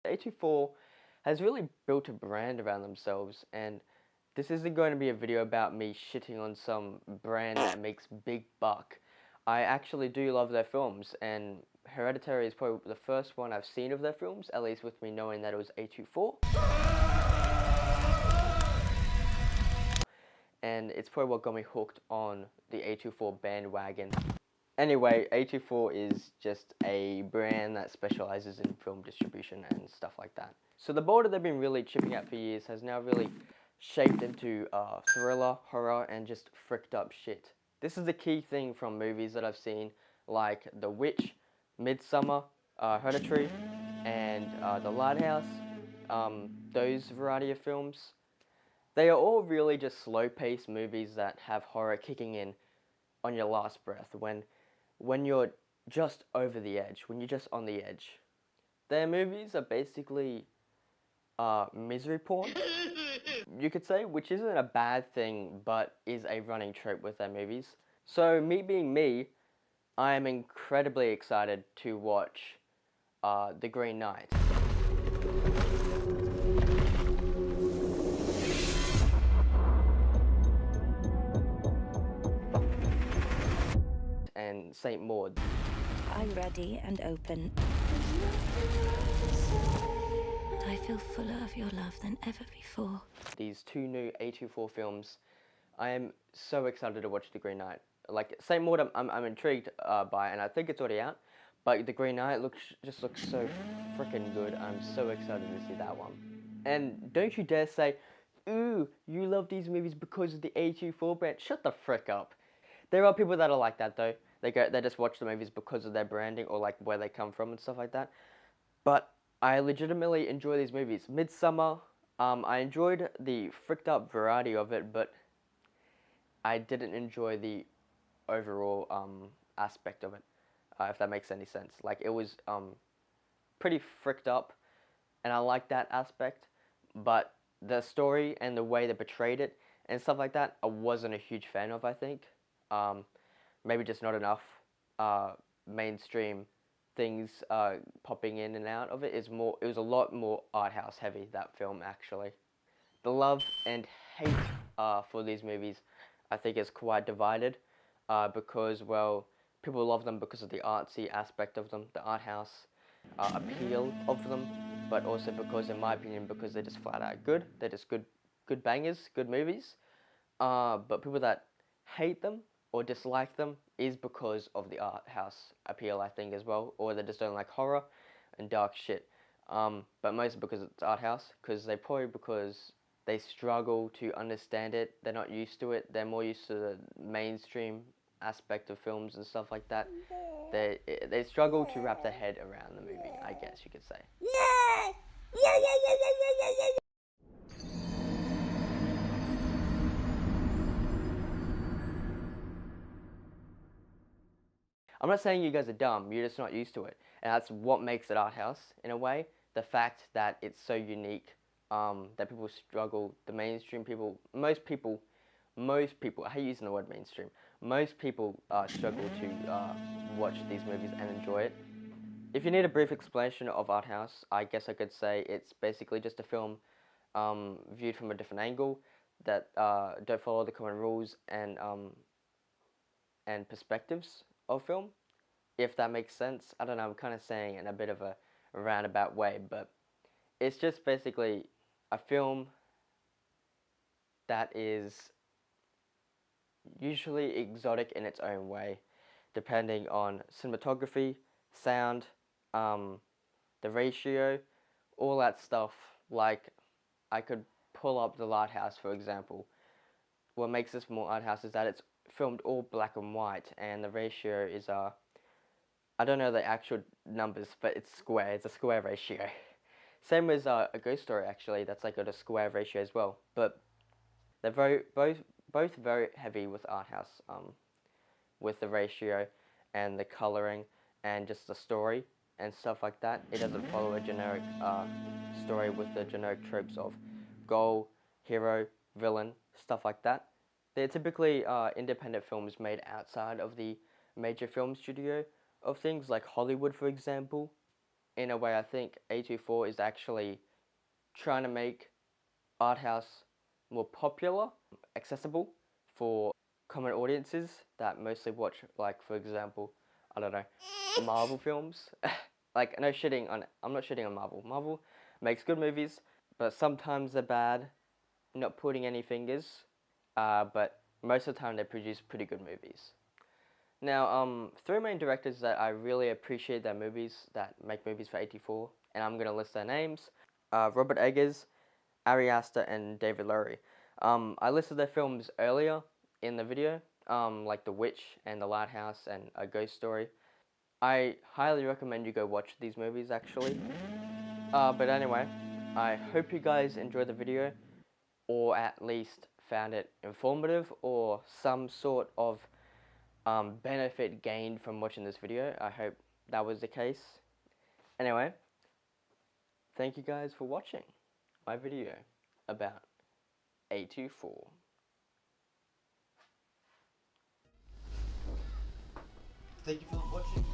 A24 has really built a brand around themselves, and this isn't going to be a video about me shitting on some brand that makes big buck. I actually do love their films, and Hereditary is probably the first one I've seen of their films, at least with me knowing that it was A24. And it's probably what got me hooked on the A24 bandwagon. Anyway, A24 is just a brand that specializes in film distribution and stuff like that. So the border they've been really chipping at for years has now really shaped into thriller, horror, and just fricked up shit. This is the key thing from movies that I've seen, like The Witch, Midsummer, Hereditary, and The Lighthouse. Those variety of films. They are all really just slow-paced movies that have horror kicking in on your last breath when you're just over the edge, when you're just on the edge. Their movies are basically misery porn, you could say, which isn't a bad thing, but is a running trope with their movies. So me being me, I am incredibly excited to watch The Green Knight. And Saint Maud. I'm ready and open. I feel fuller of your love than ever before. These two new A24 films, I am so excited to watch The Green Knight. Like Saint Maud, I'm intrigued by, and I think it's already out. But The Green Knight just looks so freaking good. I'm so excited to see that one. And don't you dare say, "Ooh, you love these movies because of the A24 brand." Shut the frick up. There are people that are like that though. They just watch the movies because of their branding or like where they come from and stuff like that. But I legitimately enjoy these movies. Midsummer, I enjoyed the fricked up variety of it, but I didn't enjoy the overall aspect of it, if that makes any sense. Like it was pretty fricked up, and I like that aspect, but the story and the way they portrayed it and stuff like that, I wasn't a huge fan of. I think maybe just not enough mainstream things popping in and out of it. It was a lot more art house heavy, that film actually. The love and hate for these movies, I think, is quite divided because, well, people love them because of the artsy aspect of them, the art house appeal of them, but also because, in my opinion, because they're just flat out good. They're just good bangers, good movies. But people that hate them or dislike them is because of the art house appeal, I think, as well, or they just don't like horror and dark shit. But mostly because it's art house, because they struggle to understand it. They're not used to it. They're more used to the mainstream aspect of films and stuff like that. They struggle to wrap their head around the movie, I guess you could say. I'm not saying you guys are dumb, you're just not used to it. And that's what makes it art house, in a way. The fact that it's so unique, that people struggle, the mainstream people, most people, I hate using the word mainstream, most people struggle to watch these movies and enjoy it. If you need a brief explanation of art house, I guess I could say it's basically just a film viewed from a different angle that don't follow the common rules and perspectives of film, if that makes sense. I don't know, I'm kind of saying it in a bit of a roundabout way, but it's just basically a film that is usually exotic in its own way, depending on cinematography, sound, the ratio, all that stuff. Like, I could pull up The Lighthouse, for example. What makes this more art house is that it's filmed all black and white, and the ratio is I don't know the actual numbers, but it's square. It's a square ratio. Same as A Ghost Story, actually. That's like got a square ratio as well. But they're both very heavy with art house, with the ratio and the coloring and just the story and stuff like that. It doesn't follow a generic story with the generic tropes of goal, hero, villain, stuff like that. They're typically independent films made outside of the major film studio of things, like Hollywood, for example. in a way, I think A24 is actually trying to make art house more popular, accessible for common audiences that mostly watch, like, for example, I don't know, Marvel films. Like, no shitting on, I'm not shitting on Marvel. Marvel makes good movies, but sometimes they're bad, not putting any fingers, but most of the time they produce pretty good movies. Now, three main directors that I really appreciate their movies, that make movies for A24, and I'm going to list their names. Robert Eggers, Ari Aster, and David Lowery. I listed their films earlier in the video, like The Witch and The Lighthouse and A Ghost Story. I highly recommend you go watch these movies, actually. But anyway, I hope you guys enjoyed the video, or at least found it informative, or some sort of benefit gained from watching this video. I hope that was the case. Anyway, thank you guys for watching my video about A24. Thank you for watching.